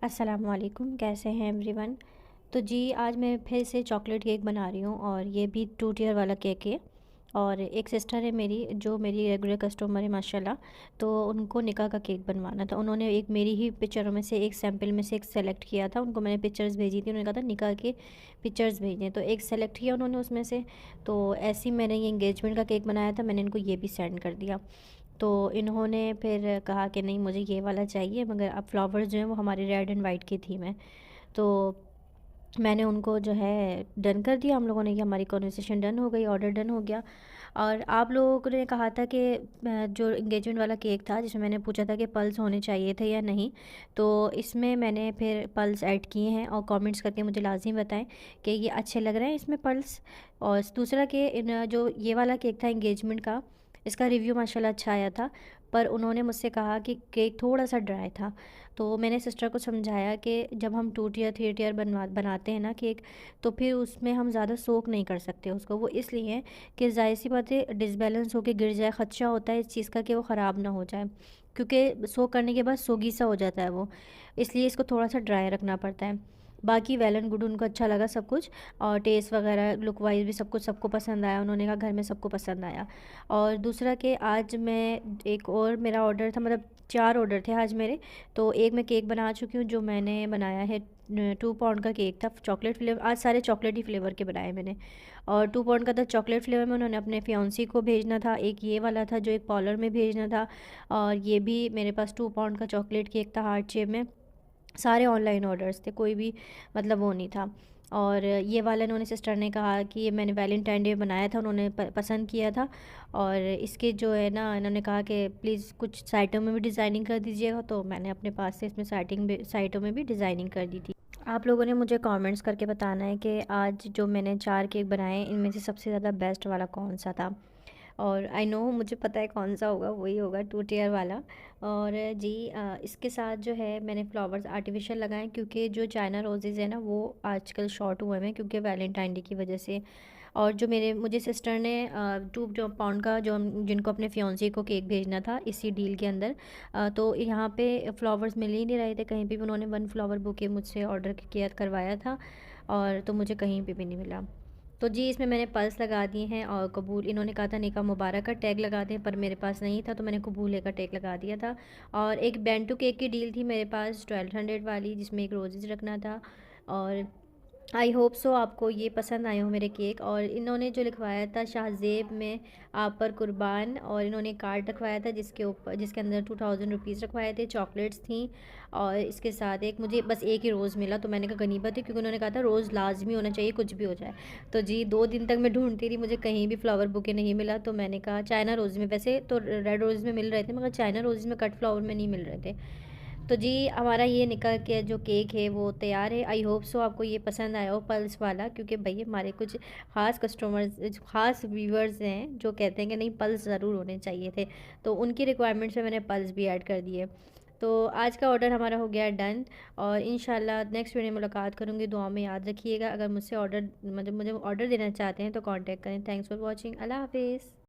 अस्सलाम वालेकुम, कैसे हैं एवरीवन। तो जी आज मैं फिर से चॉकलेट केक बना रही हूँ और ये भी 2 टियर वाला केक है। और एक सिस्टर है मेरी जो मेरी रेगुलर कस्टमर है माशाल्लाह। तो उनको निकाह का केक बनवाना था। उन्होंने एक मेरी ही पिक्चरों में से एक सैम्पल में से एक सेलेक्ट किया था। उनको मैंने पिक्चर्स भेजी थी, उन्होंने कहा था निकाह के पिक्चर्स भेजें, तो एक सेलेक्ट किया उन्होंने उसमें से। तो ऐसे ही मैंने ये इंगेजमेंट का केक बनाया था, मैंने इनको ये भी सेंड कर दिया। तो इन्होंने फिर कहा कि नहीं मुझे ये वाला चाहिए, मगर अब फ्लावर्स जो हैं वो हमारी रेड एंड वाइट की थीम है। तो मैंने उनको जो है डन कर दिया, हम लोगों ने, कि हमारी कॉन्वर्सेशन डन हो गई, ऑर्डर डन हो गया। और आप लोगों ने कहा था कि जो इंगेजमेंट वाला केक था जिसमें मैंने पूछा था कि पल्स होने चाहिए थे या नहीं, तो इसमें मैंने फिर पल्स ऐड किए हैं। और कमेंट्स करके मुझे लाज़मी बताएं कि ये अच्छे लग रहे हैं इसमें पल्स। और दूसरा कि इन जो ये वाला केक था इंगेजमेंट का, इसका रिव्यू माशाल्लाह अच्छा आया था, पर उन्होंने मुझसे कहा कि केक थोड़ा सा ड्राई था। तो मैंने सिस्टर को समझाया कि जब हम 2 टियर 3 टियर बनाते हैं ना केक, तो फिर उसमें हम ज़्यादा सोक नहीं कर सकते उसको। वो इसलिए कि ज़ाहिर सी बात है डिसबैलेंस होके गिर जाए, ख़दशा होता है इस चीज़ का कि वो ख़राब ना हो जाए, क्योंकि सोक करने के बाद सोगी सा हो जाता है वो। इसलिए इसको थोड़ा सा ड्राई रखना पड़ता है। बाकी वेल एंड गुड, उनको अच्छा लगा सब कुछ। और टेस्ट वगैरह लुक वाइज भी सब कुछ सबको पसंद आया, उन्होंने कहा घर में सबको पसंद आया। और दूसरा कि आज मैं एक और मेरा ऑर्डर था, मतलब 4 ऑर्डर थे आज मेरे। तो एक मैं केक बना चुकी हूँ जो मैंने बनाया है, 2 पाउंड का केक था चॉकलेट फ्लेवर। आज सारे चॉकलेट ही फ्लेवर के बनाए मैंने। और 2 पाउंड का था चॉकलेट फ्लेवर में, उन्होंने अपने फियांसी को भेजना था। एक ये वाला था जो एक पॉलर में भेजना था। और ये भी मेरे पास 2 पाउंड का चॉकलेट केक था हार्ट शेप में। सारे ऑनलाइन ऑर्डर्स थे, कोई भी मतलब वो नहीं था। और ये वाला इन्होंने, सिस्टर ने कहा कि ये मैंने वैलेंटाइन डे बनाया था, उन्होंने पसंद किया था। और इसके जो है ना, इन्होंने कहा कि प्लीज़ कुछ साइटों में भी डिज़ाइनिंग कर दीजिएगा, तो मैंने अपने पास से इसमें साइटों में भी डिज़ाइनिंग कर दी थी। आप लोगों ने मुझे कमेंट्स करके बताना है कि आज जो मैंने 4 केक बनाए इनमें से सबसे ज़्यादा बेस्ट वाला कौन सा था। और आई नो मुझे पता है कौन सा होगा, वही होगा 2 टियर वाला। और जी इसके साथ जो है मैंने फ्लावर्स आर्टिफिशियल लगाए, क्योंकि जो चाइना रोजेज़ है ना वो आजकल शॉर्ट हुए हैं क्योंकि वैलेंटाइन डे की वजह से। और जो मुझे सिस्टर ने 2 पाउंड का जो जिनको अपने फियांसी को केक भेजना था इसी डील के अंदर, तो यहाँ पे फ्लावर्स मिल ही नहीं रहे थे कहीं पे भी। उन्होंने 1 फ्लावर बुके मुझसे ऑर्डर किया करवाया था, और तो मुझे कहीं पे भी नहीं मिला। तो जी इसमें मैंने पल्स लगा दिए हैं। और कबूल, इन्होंने कहा था निका मुबारक का टैग लगा दें, पर मेरे पास नहीं था तो मैंने कबूले का टैग लगा दिया था। और एक बेंटू केक की डील थी मेरे पास 1200 वाली, जिसमें एक रोजेज़ रखना था। और आई होप सो आपको ये पसंद आए हो मेरे केक। और इन्होंने जो लिखवाया था शाहजेब में आप पर कुर्बान, और इन्होंने कार्ड रखवाया था जिसके ऊपर, जिसके अंदर 2000 रुपीज़ रखवाए थे, चॉकलेट्स थी। और इसके साथ एक, मुझे बस एक ही रोज़ मिला, तो मैंने कहा गनीमत है, क्योंकि उन्होंने कहा था रोज़ लाजमी होना चाहिए कुछ भी हो जाए। तो जी 2 दिन तक मैं ढूंढती रही, मुझे कहीं भी फ्लावर बुके नहीं मिला। तो मैंने कहा चाइना रोज़ में, वैसे तो रेड रोज़ में मिल रहे थे मगर चाइना रोज़ में कट फ्लावर में नहीं मिल रहे थे। तो जी हमारा ये निकाह के जो केक है वो तैयार है। आई होप सो आपको ये पसंद आया हो पल्स वाला, क्योंकि भाई हमारे कुछ ख़ास कस्टमर्स, ख़ास व्यूवर्स हैं जो कहते हैं कि नहीं पल्स ज़रूर होने चाहिए थे, तो उनकी रिक्वायरमेंट से मैंने पल्स भी ऐड कर दिए। तो आज का ऑर्डर हमारा हो गया डन। और इंशाल्लाह नेक्स्ट वीडियो में मुलाकात करूँगी। दुआ में याद रखिएगा। अगर मुझसे ऑर्डर, मतलब मुझे ऑर्डर देना चाहते हैं तो कांटेक्ट करें। Thanks for watching. अल्लाह हाफिज़।